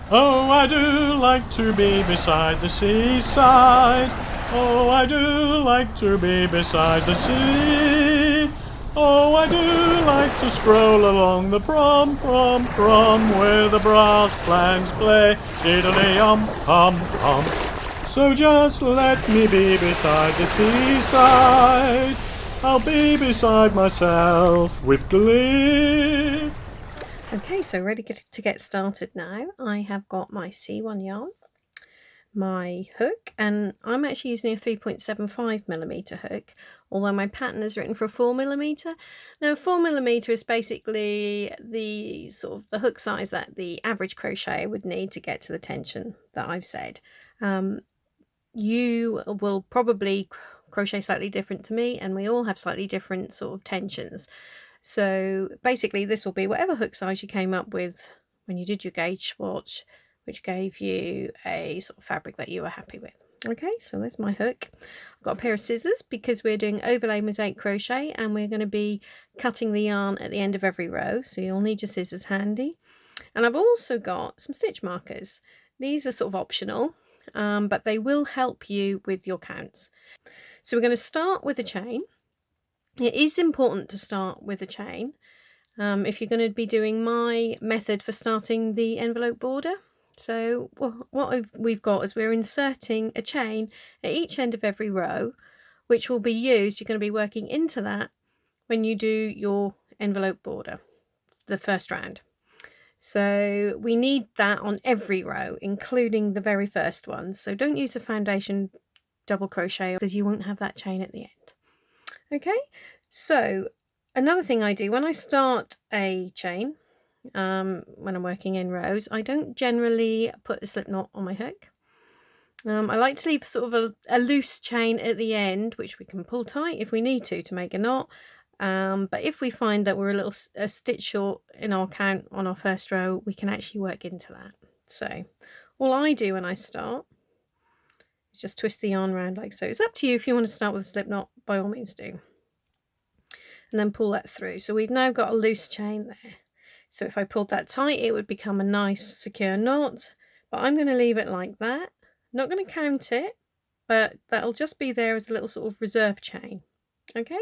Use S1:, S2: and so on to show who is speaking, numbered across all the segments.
S1: Oh, I do like to be beside the seaside. Oh, I do like to be beside the sea. Oh, I do like to stroll along the prom, prom, prom, where the brass bands play, diddly-um-pum-pum. So just let me be beside the seaside. I'll be beside myself with glee.
S2: Okay, so ready to get started now. I have got my C1 yarn, my hook, and I'm actually using a 3.75mm hook, although my pattern is written for a 4mm. Now 4mm is basically the sort of the hook size that the average crocheter would need to get to the tension that I've said. You will probably crochet slightly different to me, and we all have slightly different sort of tensions. So basically this will be whatever hook size you came up with when you did your gauge swatch, which gave you a sort of fabric that you were happy with. Okay, so there's my hook. I've got a pair of scissors because we're doing overlay mosaic crochet and we're going to be cutting the yarn at the end of every row, so you'll need your scissors handy. And I've also got some stitch markers. These are sort of optional, but they will help you with your counts. So we're going to start with a chain. It is important to start with a chain if you're going to be doing my method for starting the envelope border. So what we've got is we're inserting a chain at each end of every row, which will be used, you're going to be working into that when you do your envelope border, the first round. So we need that on every row, including the very first one. So don't use a foundation double crochet because you won't have that chain at the end. Okay, so another thing I do when I start a chain, when I'm working in rows, I don't generally put a slip knot on my hook. I like to leave sort of a loose chain at the end, which we can pull tight if we need to make a knot. But if we find that we're a stitch short in our count on our first row, we can actually work into that. So all I do when I start is just twist the yarn around like so. It's up to you if you want to start with a slip knot, by all means do. And then pull that through. So we've now got a loose chain there. So if I pulled that tight, it would become a nice secure knot, but I'm going to leave it like that. Not going to count it, but that'll just be there as a little sort of reserve chain. Okay,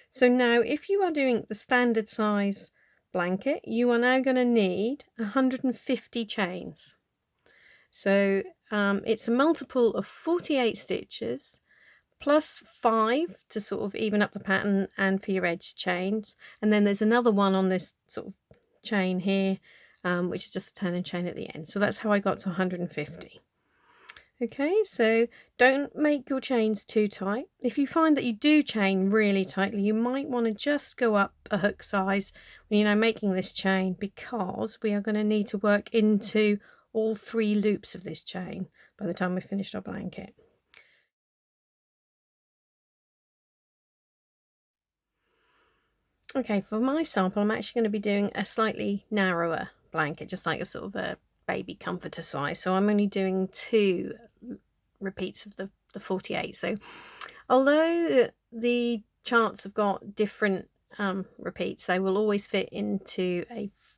S2: so now if you are doing the standard size blanket, you are now going to need 150 chains. So it's a multiple of 48 stitches plus 5 to sort of even up the pattern and for your edge chains, and then there's another one on this sort of chain here, which is just a turning chain at the end. So that's how I got to 150. Okay, so don't make your chains too tight. If you find that you do chain really tightly, you might want to just go up a hook size when you're making this chain, because we are going to need to work into all 3 loops of this chain by the time we've finished our blanket. Okay, for my sample, I'm actually going to be doing a slightly narrower blanket, just like a sort of a baby comforter size. So I'm only doing 2 repeats of the 48. So although the charts have got different repeats, they will always fit into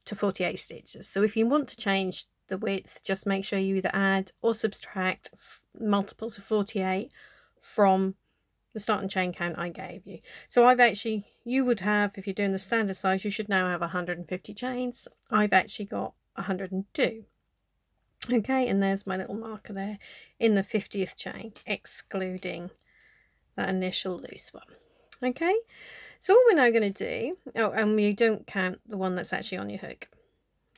S2: to 48 stitches. So if you want to change the width, just make sure you either add or subtract multiples of 48 from the start and chain count I gave you. So I've actually, you would have, if you're doing the standard size, you should now have 150 chains. I've actually got 102. Okay, and there's my little marker there in the 50th chain, excluding that initial loose one. Okay, so what we're now going to do, oh, and you don't count the one that's actually on your hook.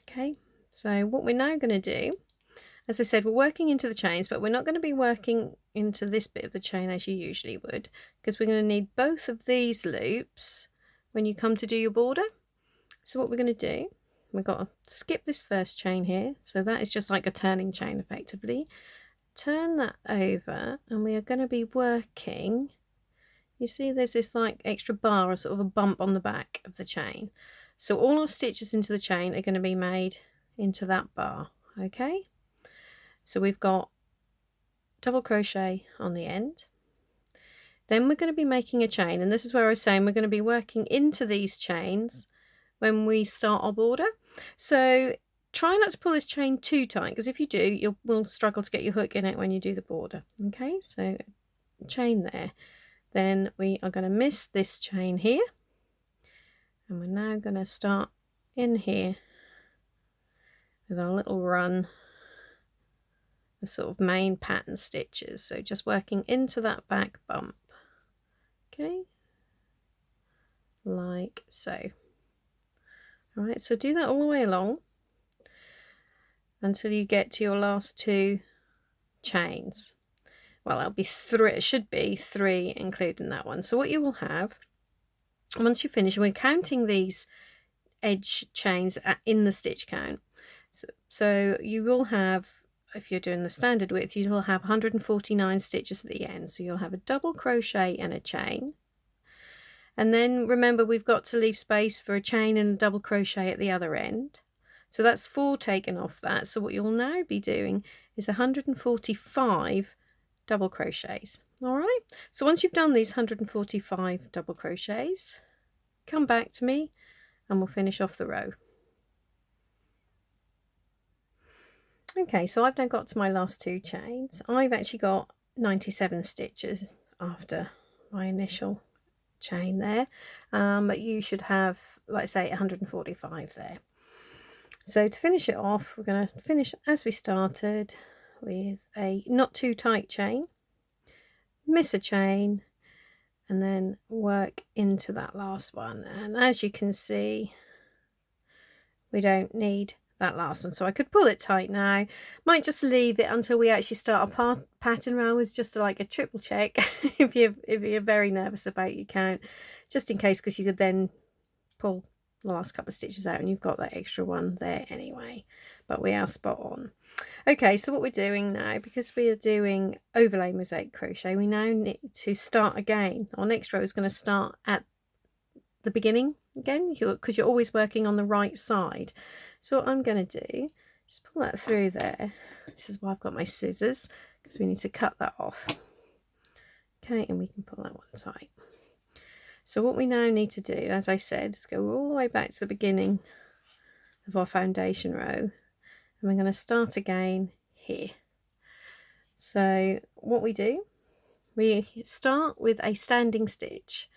S2: Okay, so what we're now going to do, as I said, we're working into the chains, but we're not going to be working into this bit of the chain as you usually would, because we're going to need both of these loops when you come to do your border. So what we're going to do, we've got to skip this first chain here. So that is just like a turning chain effectively. Turn that over and we are going to be working, you see there's this like extra bar or sort of a bump on the back of the chain. So all our stitches into the chain are going to be made into that bar. Okay, so we've got double crochet on the end. Then we're going to be making a chain, and this is where I was saying we're going to be working into these chains when we start our border. So try not to pull this chain too tight, because if you do, you will struggle to get your hook in it when you do the border. Okay, so chain there. Then we are going to miss this chain here, and we're now going to start in here with our little run, the sort of main pattern stitches. So just working into that back bump. Okay, like so. All right, so do that all the way along until you get to your last 2 chains. Well, it'll be 3, it should be 3 including that one. So what you will have, once you finish, we're counting these edge chains in the stitch count. So you will have, if you're doing the standard width, you'll have 149 stitches at the end. So you'll have a double crochet and a chain. And then remember, we've got to leave space for a chain and a double crochet at the other end. So that's 4 taken off that. So what you'll now be doing is 145 double crochets. All right, so once you've done these 145 double crochets, come back to me and we'll finish off the row. Okay, so I've now got to my last 2 chains. I've actually got 97 stitches after my initial chain there, but you should have, like I say, 145 there. So to finish it off, we're going to finish as we started with a not too tight chain, miss a chain, and then work into that last one. And as you can see, we don't need that last one, so I could pull it tight now. Might just leave it until we actually start a pattern row, as just like a triple check if you're very nervous about your count, just in case, because you could then pull the last couple of stitches out and you've got that extra one there anyway. But we are spot on. Okay, so what we're doing now, because we are doing overlay mosaic crochet, we now need to start again. Our next row is going to start at the beginning again, because you're always working on the right side. So what I'm going to do, just pull that through there. This is why I've got my scissors, because we need to cut that off. Okay, and we can pull that one tight. So what we now need to do, as I said, is go all the way back to the beginning of our foundation row, and we're going to start again here. So what we do, we start with a standing stitch.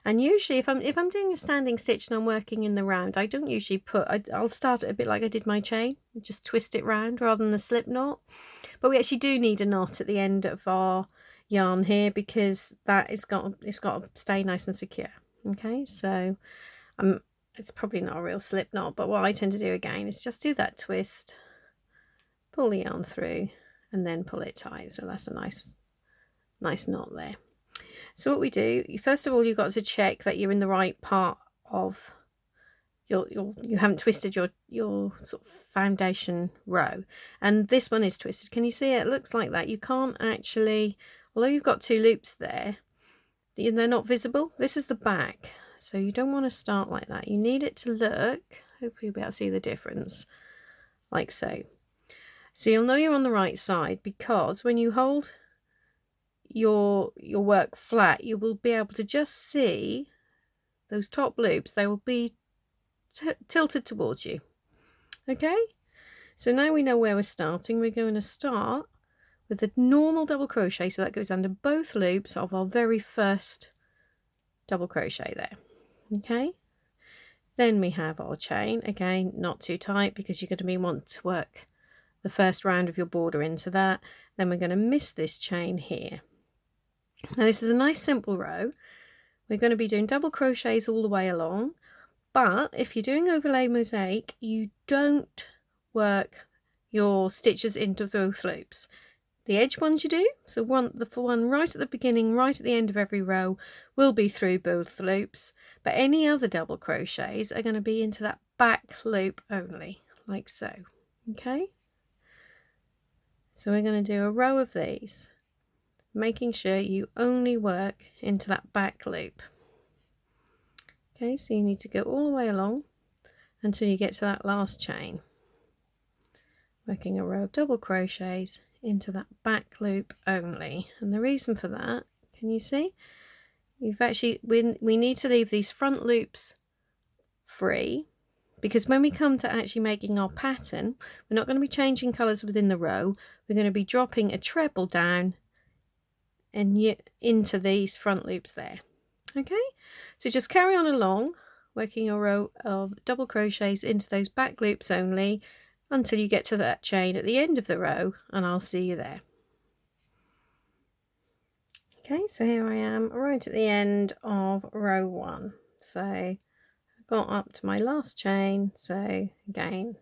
S2: And usually if I'm doing a standing stitch and I'm working in the round, I don't usually I'll start it a bit like I did my chain, just twist it round rather than the slip knot. But we actually do need a knot at the end of our yarn here, because it's got to stay nice and secure. Okay, so it's probably not a real slip knot, but what I tend to do again is just do that twist, pull the yarn through, and then pull it tight. So that's a nice knot there. So what we do, first of all, you've got to check that you're in the right part of you haven't twisted your sort of foundation row, and this one is twisted. Can you see it? It looks like that. You can't actually, although you've got 2 loops there, they're not visible. This is the back, so you don't want to start like that. You need it to look, hopefully you'll be able to see the difference, like so. So you'll know you're on the right side, because when you hold your work flat, you will be able to just see those top loops. They will be tilted towards you. Okay, so now we know where we're starting. We're going to start with a normal double crochet, so that goes under both loops of our very first double crochet there. Okay, then we have our chain, again not too tight, because you're going to want to work the first round of your border into that. Then we're going to miss this chain here. Now this is a nice simple row. We're going to be doing double crochets all the way along, but if you're doing overlay mosaic, you don't work your stitches into both loops. The edge ones you do, so the one right at the beginning, right at the end of every row will be through both loops, but any other double crochets are going to be into that back loop only, like so. Okay, so we're going to do a row of these, making sure you only work into that back loop. Okay, so you need to go all the way along until you get to that last chain, working a row of double crochets into that back loop only. And the reason for that, can you see? We need to leave these front loops free, because when we come to actually making our pattern, we're not going to be changing colours within the row. We're going to be dropping a treble down and into these front loops there. Okay, so just carry on along, working your row of double crochets into those back loops only until you get to that chain at the end of the row, and I'll see you there. Okay, so here I am right at the end of row 1. So I got up to my last chain. So again,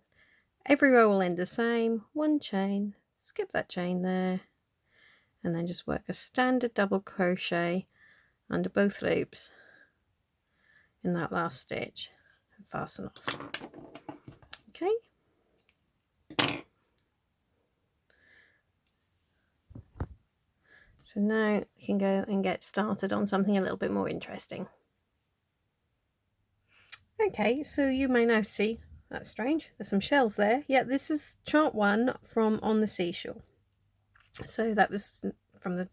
S2: every row will end the same. One chain, skip that chain there, and then just work a standard double crochet under both loops in that last stitch and fasten off. Okay. So now we can go and get started on something a little bit more interesting. Okay, so you may now see, that's strange, there's some shells there. Yeah, this is chart 1 from On the Seashore. So that was from the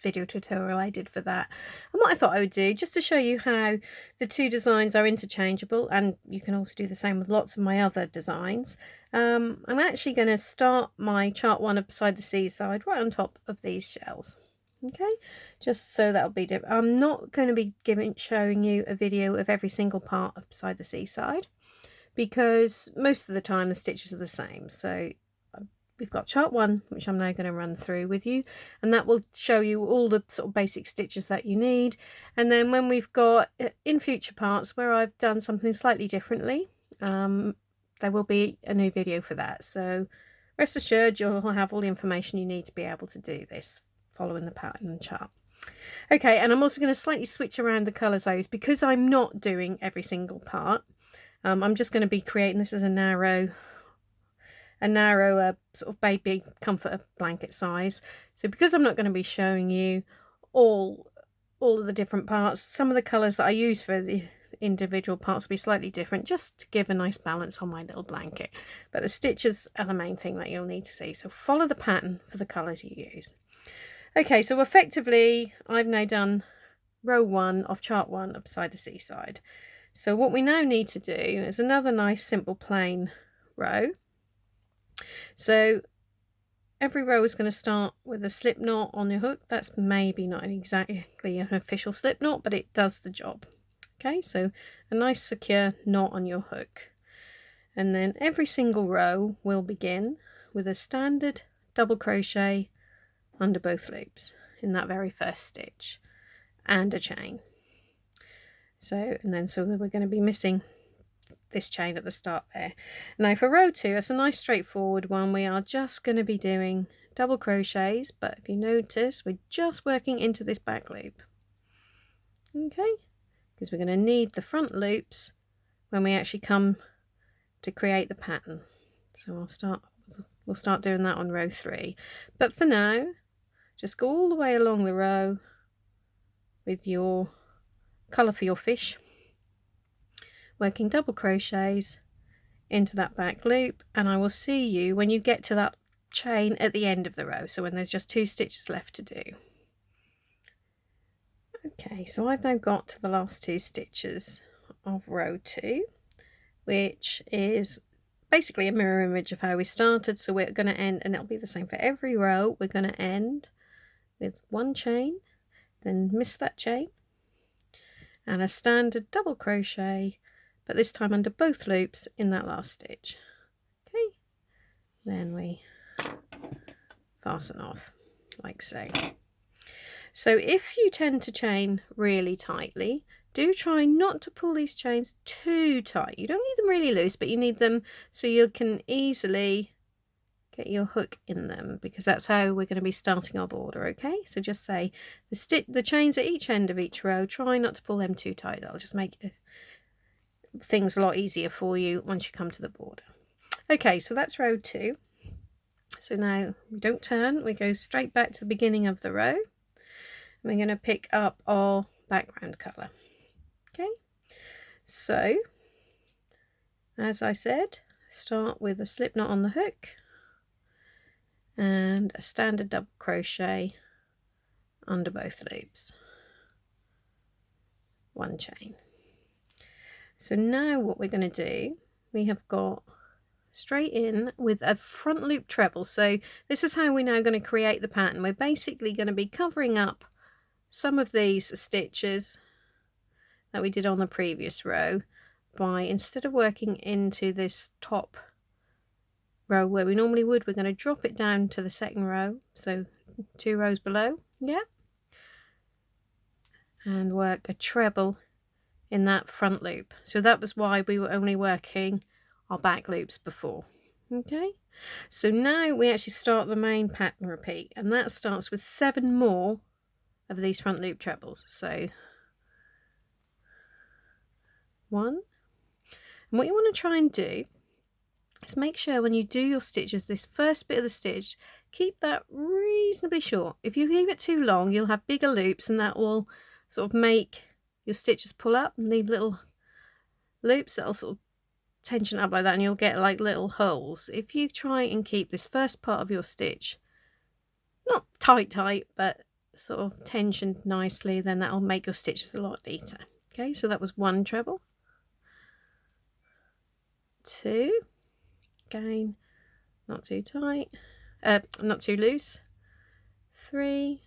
S2: video tutorial I did for that. And what I thought I would do, just to show you how the two designs are interchangeable, and you can also do the same with lots of my other designs, I'm actually going to start my chart 1 of Beside the Seaside right on top of these shells. Okay, just so that'll be different. I'm not going to be showing you a video of every single part of Beside the Seaside, because most of the time the stitches are the same. So we've got chart 1, which I'm now going to run through with you, and that will show you all the sort of basic stitches that you need. And then when we've got in future parts where I've done something slightly differently, there will be a new video for that. So rest assured you'll have all the information you need to be able to do this following the pattern and chart. Okay, and I'm also going to slightly switch around the colours I use because I'm not doing every single part. I'm just going to be creating, this is a narrow sort of baby comforter blanket size. So because I'm not going to be showing you all of the different parts, some of the colours that I use for the individual parts will be slightly different, just to give a nice balance on my little blanket. But the stitches are the main thing that you'll need to see. So follow the pattern for the colours you use. Okay, so effectively I've now done row 1 of chart 1 of Beside the Seaside. So what we now need to do is another nice simple plain row. So every row is going to start with a slip knot on your hook. That's maybe not exactly an official slip knot, but it does the job. Okay, so a nice secure knot on your hook. And then every single row will begin with a standard double crochet under both loops in that very first stitch and a chain. So we're going to be missing this chain at the start there. Now for row 2, it's a nice straightforward one. We are just going to be doing double crochets, but if you notice, we're just working into this back loop. Okay, because we're going to need the front loops when we actually come to create the pattern. So we'll start doing that on row 3. But for now, just go all the way along the row with your colour for your fish, working double crochets into that back loop, and I will see you when you get to that chain at the end of the row, so when there's just 2 stitches left to do. Okay, so I've now got to the last 2 stitches of row 2, which is basically a mirror image of how we started. So we're going to end, and it'll be the same for every row, we're going to end with 1 chain, then miss that chain, and a standard double crochet, but this time under both loops in that last stitch. Okay, then we fasten off like so. So if you tend to chain really tightly, do try not to pull these chains too tight. You don't need them really loose, but you need them so you can easily get your hook in them, because that's how we're going to be starting our border. Okay, so just say the chains at each end of each row, try not to pull them too tight. That'll just make things a lot easier for you once you come to the border. Okay, so that's row 2. So now we don't turn, we go straight back to the beginning of the row. We're going to pick up our background colour. Okay, so as I said, start with a slip knot on the hook and a standard double crochet under both loops, 1 chain. So now what we're going to do we have got straight in with a front loop treble. So this is how we're now going to create the pattern. We're basically going to be covering up some of these stitches that we did on the previous row by, instead of working into this top row where we normally would, we're going to drop it down to the second row, so 2 rows below, yeah, and work a treble in that front loop. So that was why we were only working our back loops before. Okay, so now we actually start the main pattern repeat, and that starts with 7 more of these front loop trebles. So 1, and what you want to try and do is make sure when you do your stitches, this first bit of the stitch, keep that reasonably short. If you leave it too long, you'll have bigger loops, and that will sort of make your stitches pull up and leave little loops that'll sort of tension up like that, and you'll get like little holes. If you try and keep this first part of your stitch not tight, but sort of tensioned nicely, then that'll make your stitches a lot neater. Okay, so that was 1 treble. 2, again, not too tight, not too loose. 3,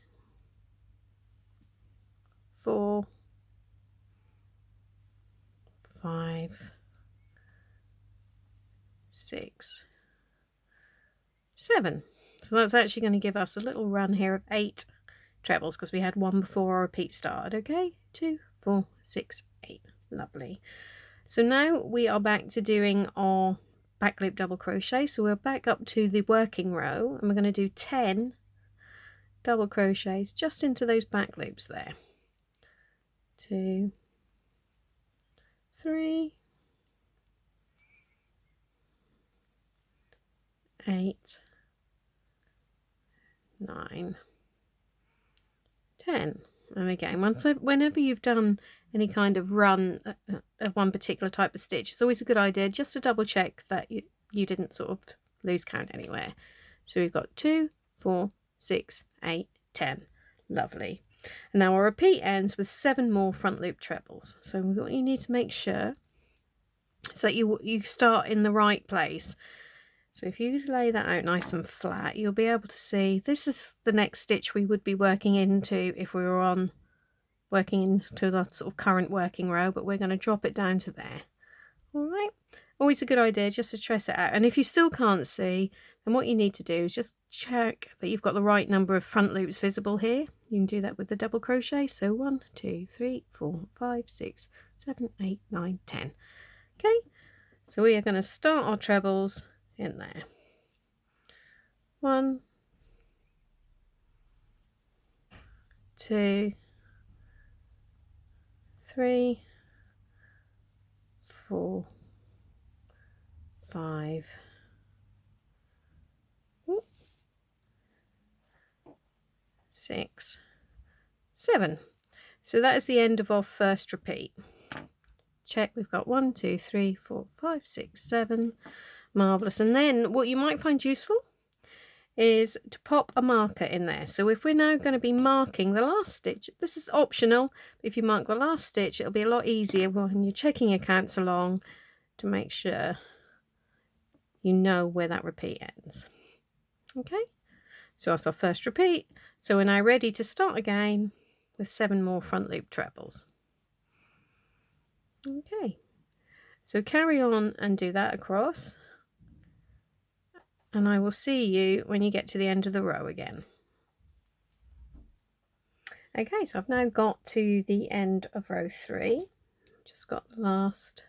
S2: 4, 5, 6, 7. So that's actually going to give us a little run here of 8 trebles, because we had 1 before our repeat started. Okay, 2, 4, 6, 8. Lovely. So now we are back to doing our back loop double crochet. So we're back up to the working row, and we're going to do 10 double crochets just into those back loops there. 2, 3, 8, 9, 10. And again, whenever you've done any kind of run of one particular type of stitch, it's always a good idea just to double check that you didn't sort of lose count anywhere. So we've got 2, 4, 6, 8, 10. Lovely. And now our repeat ends with 7 more front loop trebles. So what you need to make sure is that you start in the right place. So if you lay that out nice and flat, you'll be able to see this is the next stitch we would be working into if we were on working into the sort of current working row, but we're going to drop it down to there. All right, always a good idea just to trace it out. And if you still can't see, then what you need to do is just check that you've got the right number of front loops visible here. You can do that with the double crochet. So 1, 2, 3, 4, 5, 6, 7, 8, 9, 10. Okay, so we are going to start our trebles in there. 1, 2, 3, 4, 5, 6, 7. So that is the end of our first repeat. Check, we've got 1, 2, 3, 4, 5, 6, 7. Marvellous. And then what you might find useful is to pop a marker in there. So if we're now going to be marking the last stitch, this is optional. If you mark the last stitch, it'll be a lot easier when you're checking your counts along to make sure you know where that repeat ends. Okay, so that's our first repeat. So we're now ready to start again with 7 more front loop trebles. Okay, so carry on and do that across, and I will see you when you get to the end of the row again. Okay, so I've now got to the end of row 3. Just got the last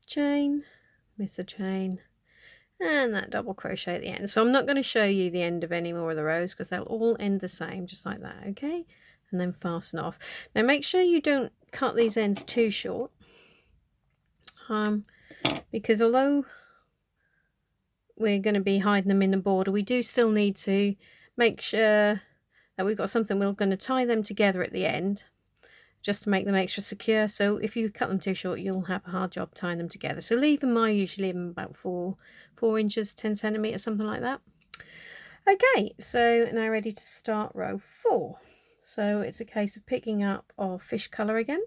S2: chain, miss a chain, and that double crochet at the end. So I'm not going to show you the end of any more of the rows because they'll all end the same, just like that. Okay, and then fasten off. Now make sure you don't cut these ends too short, because although we're going to be hiding them in the border, we do still need to make sure that we've got something. We're going to tie them together at the end just to make them extra secure. So if you cut them too short, you'll have a hard job tying them together. So leave them, I usually leave them about 4 inches, 10 centimeters, something like that. Okay, so now ready to start row 4. So it's a case of picking up our fish color again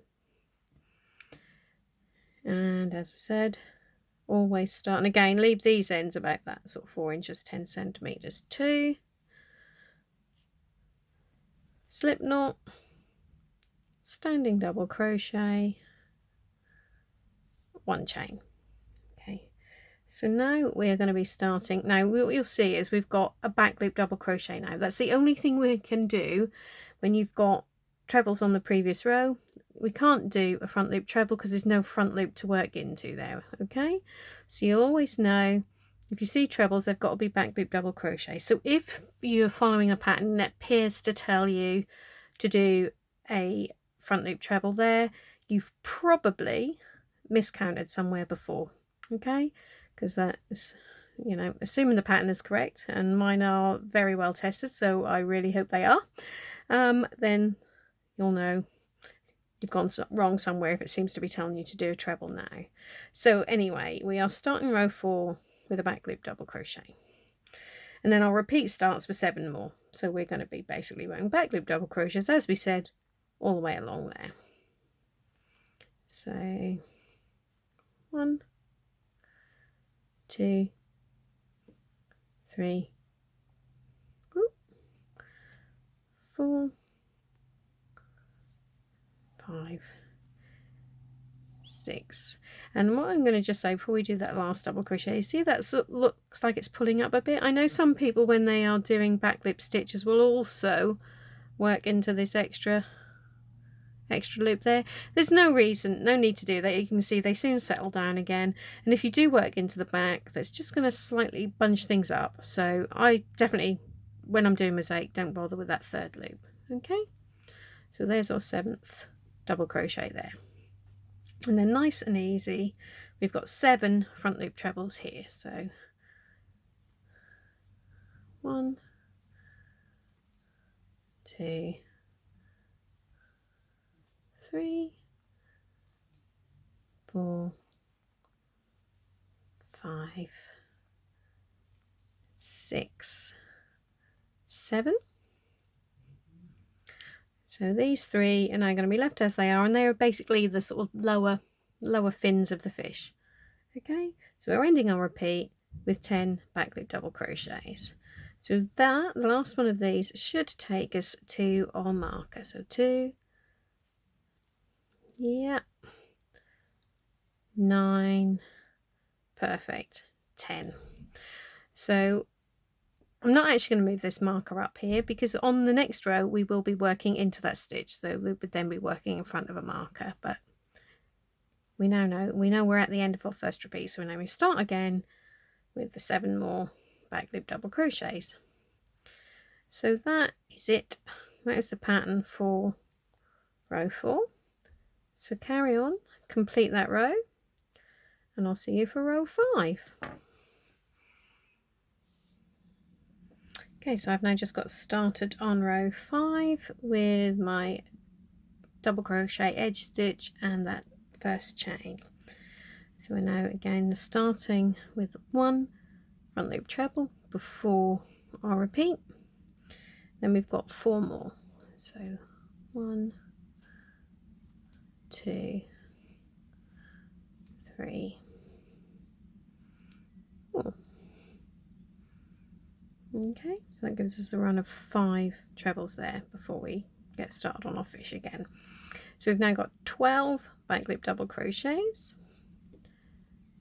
S2: And as I said, always start, and again leave these ends about that sort of 4 inches 10 centimeters. 2, slip knot, standing double crochet, 1 chain. Okay, so now we are going to be starting. Now what you'll see is we've got a back loop double crochet now. That's the only thing we can do when you've got trebles on the previous row. We can't do a front loop treble because there's no front loop to work into there. Okay, so you'll always know if you see trebles, they've got to be back loop double crochet. So if you're following a pattern that appears to tell you to do a front loop treble there, you've probably miscounted somewhere before. Okay, because that's, you know, assuming the pattern is correct, and mine are very well tested, so I really hope they are, then you'll know you've gone wrong somewhere if it seems to be telling you to do a treble now. So anyway, we are starting row 4 with a back loop double crochet, and then our repeat starts with 7 more. So we're going to be basically wearing back loop double crochets, as we said, all the way along there. So 1, 2, 3, 4, 5, 6. And what I'm going to just say before we do that last double crochet, see that looks like it's pulling up a bit. I know some people when they are doing back loop stitches will also work into this extra loop there. There's no need to do that. You can see they soon settle down again, and if you do work into the back, that's just going to slightly bunch things up. So I definitely, when I'm doing mosaic, don't bother with that 3rd loop. Okay, so there's our 7th double crochet there, and then nice and easy we've got 7 front loop trebles here. So 1, 2, 3, 4, 5, 6, 7. So these 3 are now going to be left as they are, and they are basically the sort of lower fins of the fish. Okay, so we're ending our repeat with 10 back loop double crochets. So that, the last one of these, should take us to our marker. So 2, yeah, 9, perfect, 10. So I'm not actually going to move this marker up here because on the next row we will be working into that stitch, so we would then be working in front of a marker. But we now know we're at the end of our first repeat, so now we start again with the 7 more back loop double crochets. So that is it. That is the pattern for row 4. So carry on, complete that row, and I'll see you for row 5. Okay, so I've now just got started on row 5 with my double crochet edge stitch and that first chain. So we're now again starting with 1 front loop treble before our repeat. Then we've got 4 more. So 1, 2, 3, 4. Okay, so that gives us a run of 5 trebles there before we get started on our fish again. So we've now got 12 back loop double crochets.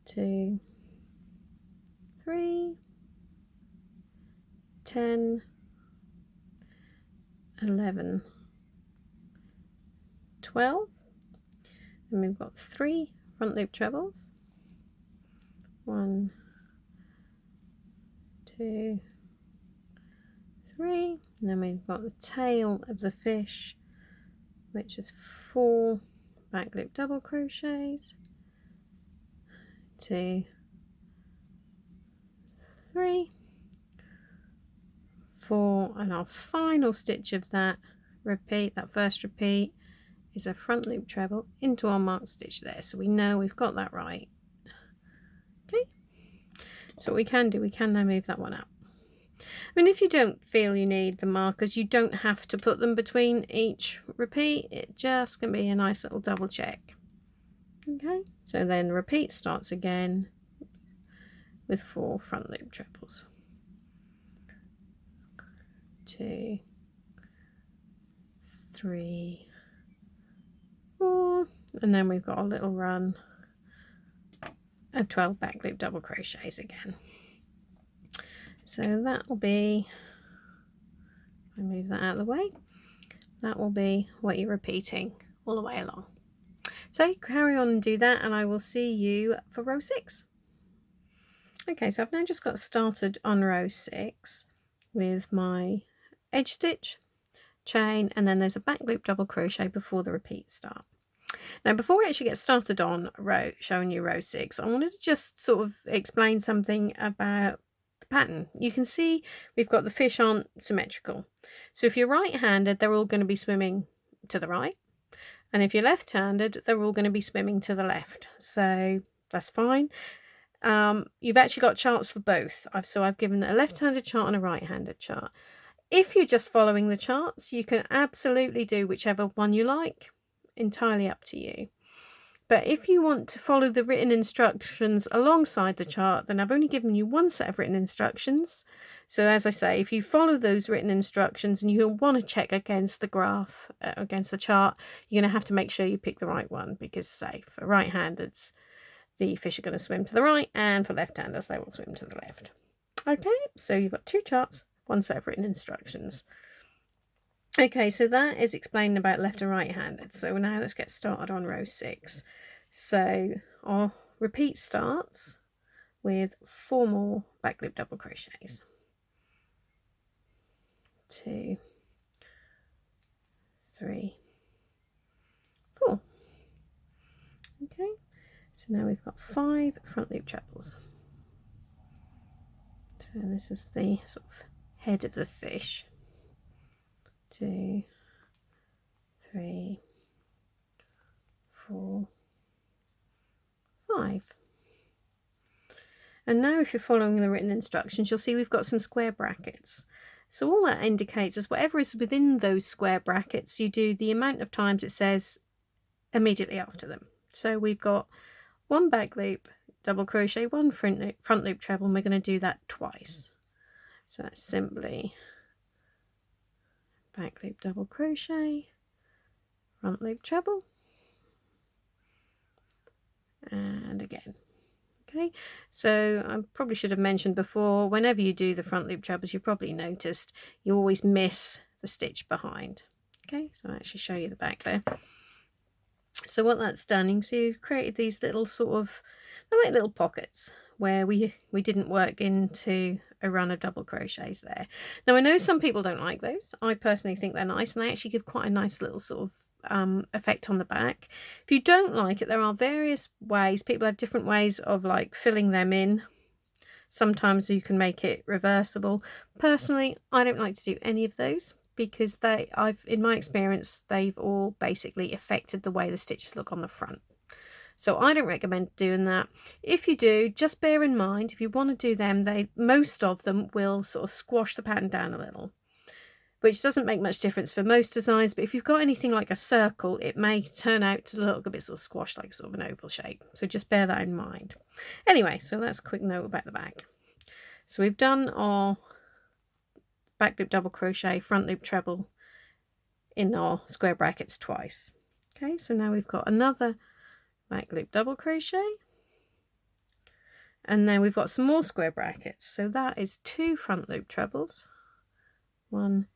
S2: 2, 3, 10, 11, 12, and we've got 3 front loop trebles. 1, 2, 3, and then we've got the tail of the fish, which is 4 back loop double crochets. 2, 3, 4, and our final stitch of that repeat, that first repeat, is a front loop treble into our marked stitch there, so we know we've got that right. Okay, so what we can do, we can now move that one up. I mean, if you don't feel you need the markers, you don't have to put them between each repeat. It just can be a nice little double check. Okay, so then repeat starts again with 4 front loop trebles. 2, 3, 4, and then we've got a little run of 12 back loop double crochets again. So that will be, I move that out of the way, that will be what you're repeating all the way along. So carry on and do that, and I will see you for row 6. Okay, so I've now just got started on row 6 with my edge stitch, chain, and then there's a back loop double crochet before the repeat start. Now, before we actually get started on showing you row 6, I wanted to just sort of explain something about the pattern. You can see we've got the fish aren't symmetrical. So if you're right-handed, they're all going to be swimming to the right. And if you're left-handed, they're all going to be swimming to the left. So that's fine. You've actually got charts for both. So I've given a left-handed chart and a right-handed chart. If you're just following the charts, you can absolutely do whichever one you like. Entirely up to you. But if you want to follow the written instructions alongside the chart, then I've only given you one set of written instructions. So as I say, if you follow those written instructions and you want to check against the graph, against the chart, you're going to have to make sure you pick the right one, because say for right-handeds, the fish are going to swim to the right, and for left-handers, they will swim to the left. Okay, so you've got 2 charts, 1 set of written instructions. Okay, so that is explaining about left and right-handed. So now let's get started on row 6. So our repeat starts with 4 more back loop double crochets. 2, 3, 4. Okay, so now we've got 5 front loop trebles. So this is the sort of head of the fish. 2, 3, 4, 5. And now if you're following the written instructions, you'll see we've got some square brackets. So all that indicates is whatever is within those square brackets, you do the amount of times it says immediately after them. So we've got 1 back loop double crochet, 1 front loop treble, and we're going to do that twice. So that's simply back loop double crochet, front loop treble, and again. Okay, so I probably should have mentioned before, whenever you do the front loop trebles, you've probably noticed you always miss the stitch behind. Okay, so I'll actually show you the back there. So what that's done, you can see we've created these little sort of, they're like little pockets where we didn't work into a run of double crochets there. Now I know some people don't like those. I personally think they're nice, and they actually give quite a nice little sort of effect on the back. If you don't like it, there are various ways. People have different ways of like filling them in. Sometimes you can make it reversible. Personally, I don't like to do any of those, because in my experience, they've all basically affected the way the stitches look on the front. So I don't recommend doing that. If you do, just bear in mind, if you want to do them, most of them will sort of squash the pattern down a little, which doesn't make much difference for most designs. But if you've got anything like a circle, it may turn out to look a bit sort of squashed, like sort of an oval shape. So just bear that in mind. Anyway, so that's a quick note about the back. So we've done our back loop double crochet, front loop treble in our square brackets twice. Okay, so now we've got another back loop double crochet, and then we've got some more square brackets. So that is 2 front loop trebles, 1,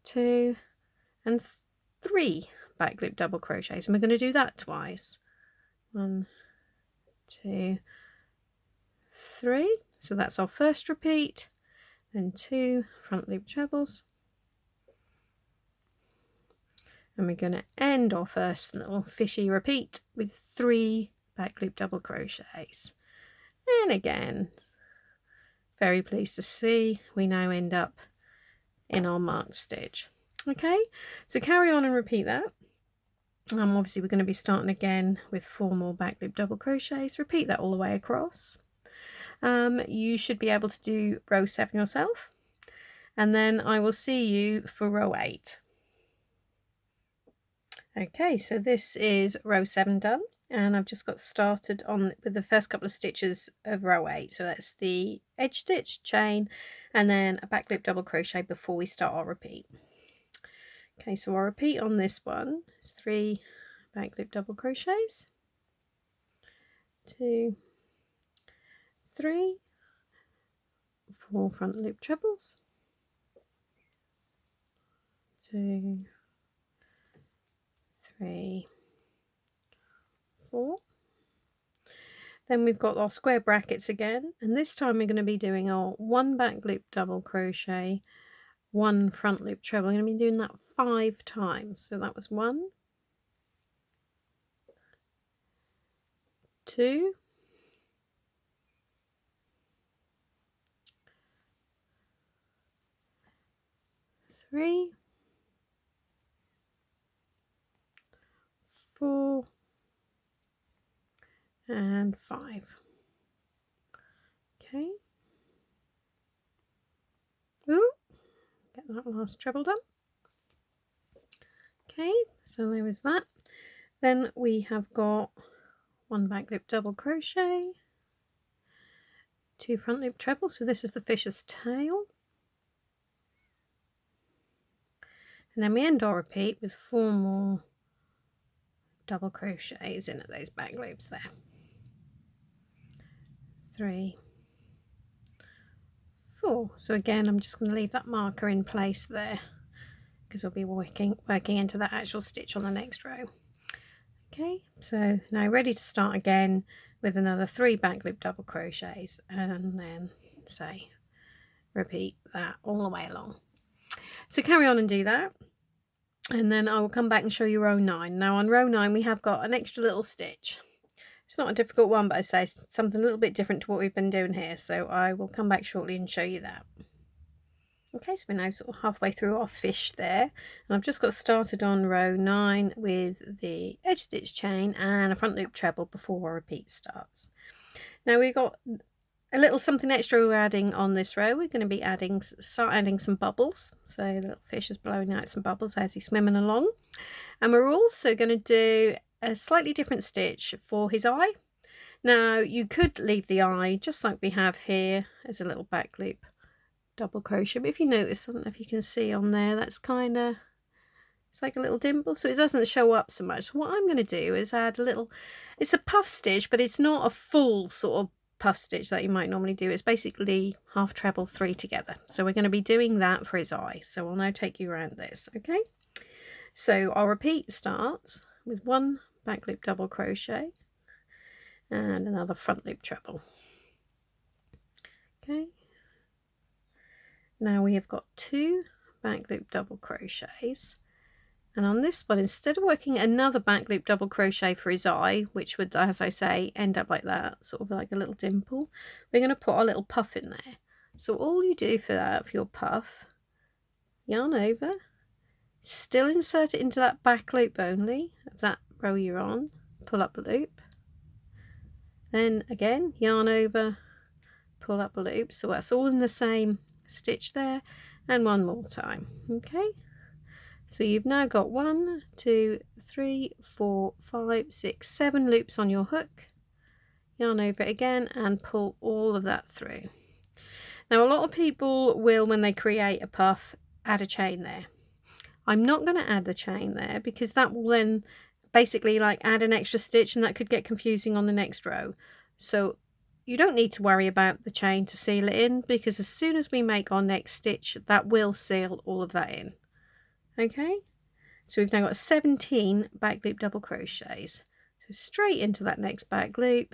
S2: 2, and 3 back loop double crochets, and we're going to do that twice. 1, 2, 3. So that's our first repeat, then 2 front loop trebles, and we're going to end our first little fishy repeat with 3 back loop double crochets. And again, very pleased to see we now end up in our marked stitch. Okay, so carry on and repeat that. Obviously we're going to be starting again with 4 more back loop double crochets. Repeat that all the way across. You should be able to do row 7 yourself, and then I will see you for row 8. Okay, so this is row 7 done. and I've just got started on with the first couple of stitches of row 8. So that's the edge stitch, chain, and then a back loop double crochet before we start our repeat. Okay, so our repeat on this one is 3 back loop double crochets, 2, 3, 4 front loop trebles, 2, 3, 4. Then we've got our square brackets again, and this time we're going to be doing our 1 back loop double crochet, 1 front loop treble. I'm going to be doing that 5 times. So that was 1, 2, 3, 4, and 5. Okay. Ooh, get that last treble done. Okay, so there is that. Then we have got 1 back loop double crochet, 2 front loop trebles. So this is the fish's tail. And then we end our repeat with 4 more double crochets in at those back loops there. 3, 4. So again, I'm just going to leave that marker in place there because we'll be working into that actual stitch on the next row. Okay, so now ready to start again with another 3 back loop double crochets, and then say repeat that all the way along. So carry on and do that, and then I will come back and show you row 9. Now on row 9 we have got an extra little stitch. It's not a difficult one, but I say something a little bit different to what we've been doing here, so I will come back shortly and show you that. Okay, so we're now sort of halfway through our fish there, and I've just got started on row 9 with the edge stitch chain and a front loop treble before our repeat starts. Now we've got a little something extra we're adding on this row. We're going to be start adding some bubbles. So the little fish is blowing out some bubbles as he's swimming along, and we're also going to do a slightly different stitch for his eye. Now you could leave the eye just like we have here as a little back loop double crochet, but if you notice, I don't know if you can see on there, that's kind of, it's like a little dimple, so it doesn't show up so much. What I'm going to do is add a little, it's a puff stitch, but it's not a full sort of puff stitch that you might normally do. It's basically half treble 3 together. So we're going to be doing that for his eye. So I'll now take you around this. Okay, so our repeat starts with 1 back loop double crochet and another front loop treble. Okay, now we have got 2 back loop double crochets, and on this one, instead of working another back loop double crochet for his eye, which would, as I say, end up like that, sort of like a little dimple, we're going to put our little puff in there. So all you do for that, for your puff, yarn over, still insert it into that back loop only of that row you're on, pull up a loop, then again yarn over, pull up a loop. So that's all in the same stitch there, and one more time. Okay, so you've now got 1, 2, 3, 4, 5, 6, 7 loops on your hook, yarn over it again and pull all of that through. Now a lot of people will, when they create a puff, add a chain there. I'm not going to add the chain there because that will then basically like add an extra stitch, and that could get confusing on the next row. So you don't need to worry about the chain to seal it in, because as soon as we make our next stitch, that will seal all of that in. Okay, so we've now got 17 back loop double crochets. So straight into that next back loop.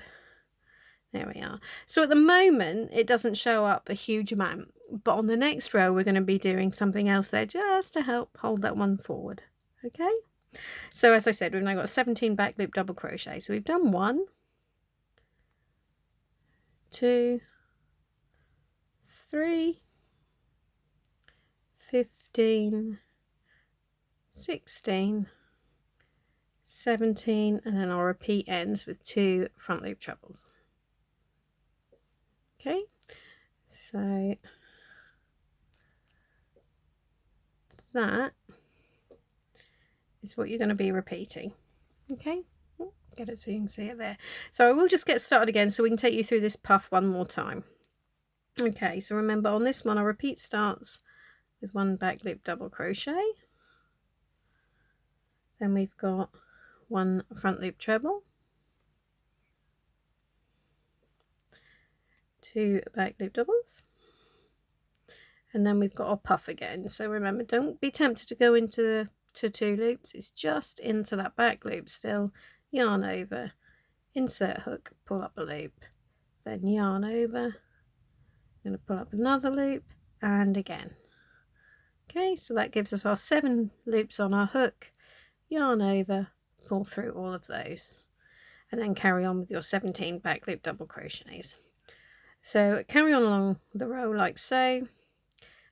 S2: There we are. So at the moment, it doesn't show up a huge amount, but on the next row, we're going to be doing something else there just to help hold that one forward. Okay, so as I said, we've now got 17 back loop double crochet. So we've done 1, 2, 3, 15, 16, 17, and then our repeat ends with 2 front loop trebles. Okay, so that is what you're going to be repeating. Okay, get it so you can see it there. So I will just get started again so we can take you through this puff one more time. Okay, so remember on this one our repeat starts with 1 back loop double crochet, then we've got 1 front loop treble, 2 back loop doubles, and then we've got our puff again. So remember, don't be tempted to go into 2 loops, it's just into that back loop still, yarn over, insert hook, pull up a loop, then yarn over, I'm going to pull up another loop, and again. Okay, so that gives us our 7 loops on our hook, yarn over, pull through all of those, and then carry on with your 17 back loop double crochets. So carry on along the row like so,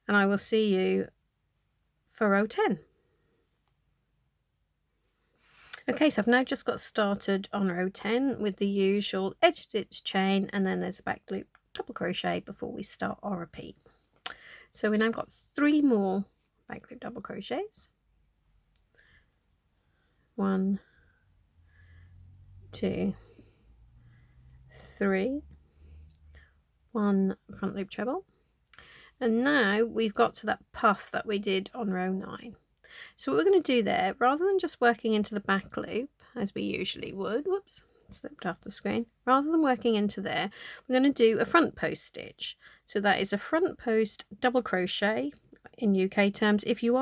S2: and I will see you for row 10. Okay, so I've now just got started on row 10 with the usual edge stitch chain, and then there's a back loop double crochet before we start our repeat. So we now got 3 more back loop double crochets. 1, 2, 3, 1 front loop treble, and now we've got to that puff that we did on row 9. So what we're going to do there, rather than just working into the back loop as we usually would, whoops, slipped off the screen, rather than working into there, we're going to do a front post stitch. So that is a front post double crochet in UK terms. If you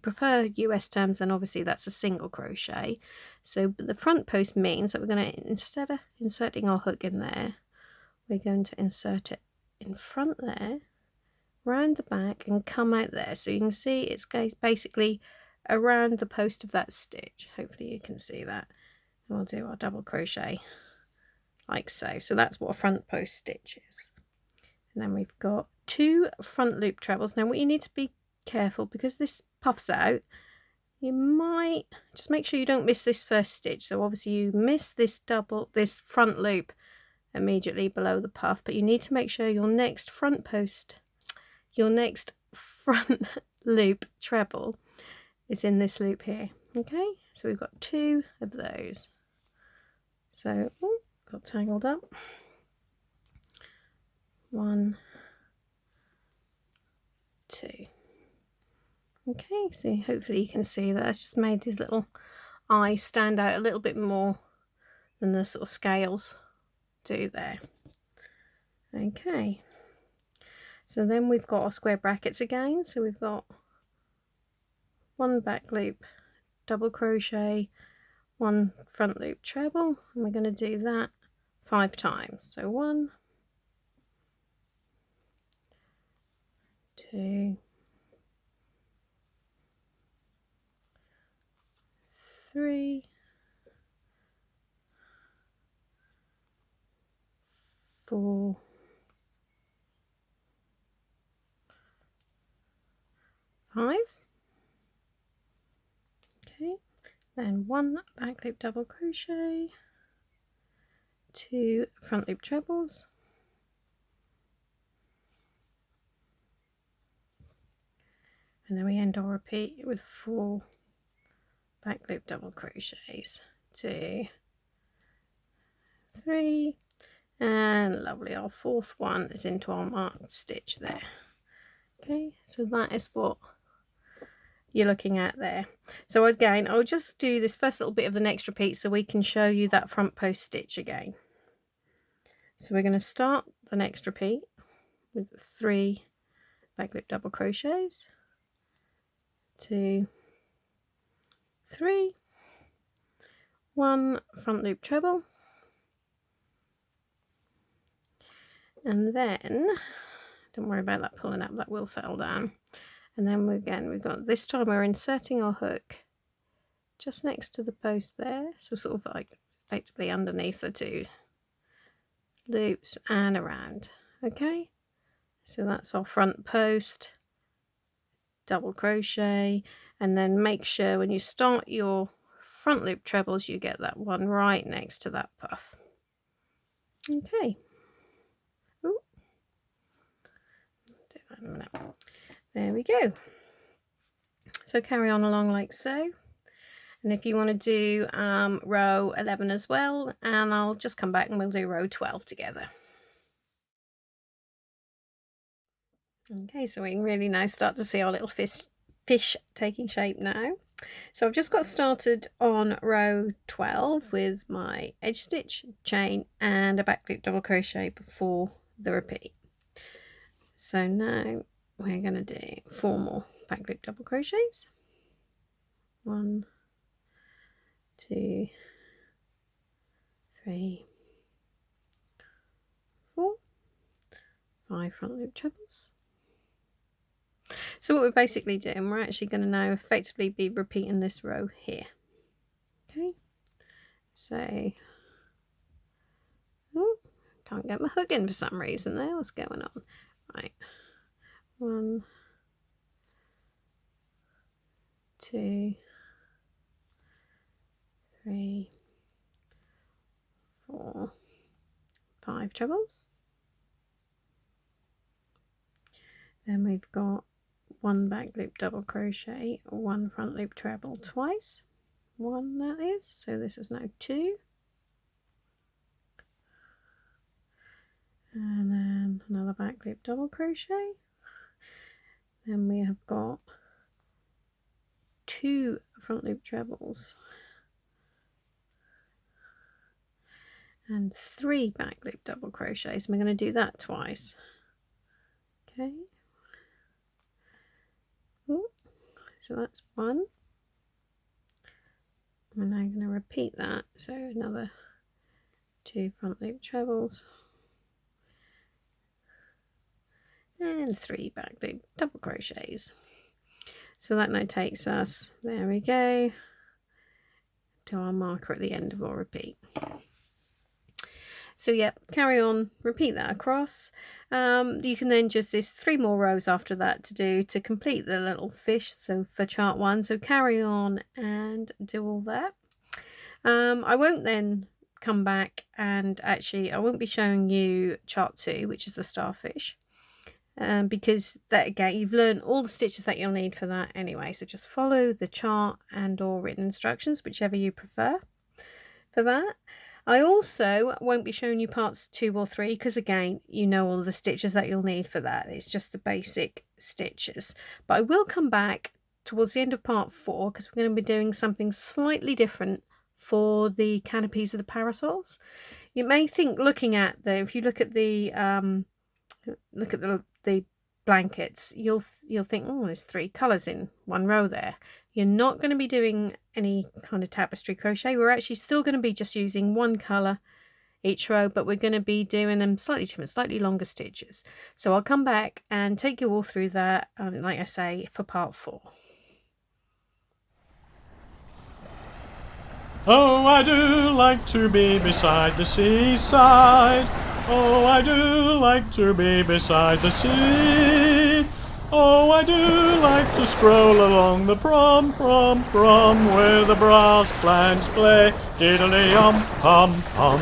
S2: prefer US terms, then obviously that's a single crochet. So the front post means that we're going to, instead of inserting our hook in there, we're going to insert it in front there, round the back, and come out there. So you can see it's basically around the post of that stitch. Hopefully you can see that. And we'll do our double crochet like so. So that's what a front post stitch is. And then we've got 2 front loop trebles. Now what you need to be careful, because this puffs out, you might just make sure you don't miss this first stitch. So obviously you miss this front loop immediately below the puff, but you need to make sure your next front loop treble is in this loop here. Okay, so we've got 2 of those. So got tangled up. 1, 2. Okay, so hopefully you can see that it's just made his little eyes stand out a little bit more than the sort of scales do there. Okay, so then we've got our square brackets again. So we've got 1 back loop double crochet, 1 front loop treble, and we're going to do that 5 times. So 1, 2, 3, 4, 5. Okay, then 1 back loop double crochet, 2 front loop trebles, and then we end our repeat with 4 back loop double crochets, 2, 3, and lovely, our 4th one is into our marked stitch there. Okay, so that is what you're looking at there. So again, I'll just do this first little bit of the next repeat so we can show you that front post stitch again. So we're going to start the next repeat with 3 back loop double crochets, 2, 3, 1 front loop treble, and then don't worry about that pulling up, that will settle down. And then we've got, this time we're inserting our hook just next to the post there, so sort of like effectively underneath the 2 loops and around. Okay, so that's our front post double crochet, and then make sure when you start your front loop trebles you get that one right next to that puff. Okay. Ooh. Do that in a minute. There we go. So carry on along like so, And if you want to do row 11 as well, and I'll just come back and we'll do row 12 together. Okay, so we can really now start to see our little fish taking shape now. So I've just got started on row 12 with my edge stitch, chain and a back loop double crochet before the repeat. So now we're going to do 4 more back loop double crochets. 1, 2, 3, 4, 5 front loop trebles. So what we're basically doing, we're actually going to now effectively be repeating this row here. Okay, so can't get my hook in for some reason there. What's going on? Right, 1, 2, 3, 4, 5 trebles. Then we've got 1 back loop double crochet, 1 front loop treble twice, 1 that is, so this is now 2, and then another back loop double crochet. Then we have got 2 front loop trebles and 3 back loop double crochets. We're going to do that twice. Okay. Ooh, so that's 1. We're now going to repeat that, so another 2 front loop trebles and 3 back loop double crochets. So that now takes us, there we go, to our marker at the end of our repeat. So yeah, carry on, repeat that across. You can then just, there's 3 more rows after that to do to complete the little fish, so for chart 1, so carry on and do all that. I won't then come back and actually I won't be showing you chart 2, which is the starfish, because that, again, you've learned all the stitches that you'll need for that anyway, so just follow the chart and or written instructions, whichever you prefer for that. I also won't be showing you parts 2 or 3 because, again, you know all the stitches that you'll need for that. It's just the basic stitches. But I will come back towards the end of part 4 because we're going to be doing something slightly different for the canopies of the parasols. You may think, looking at if you look at the blankets, you'll think, oh, there's 3 colours in one row there. You're not going to be doing any kind of tapestry crochet. We're actually still going to be just using 1 colour each row, but we're going to be doing them slightly different, slightly longer stitches. So I'll come back and take you all through that, like I say, for part 4.
S1: Oh, I do like to be beside the seaside. Oh, I do like to be beside the sea. Oh, I do like to stroll along the prom, where the brass bands play, diddly-um, pom, pom.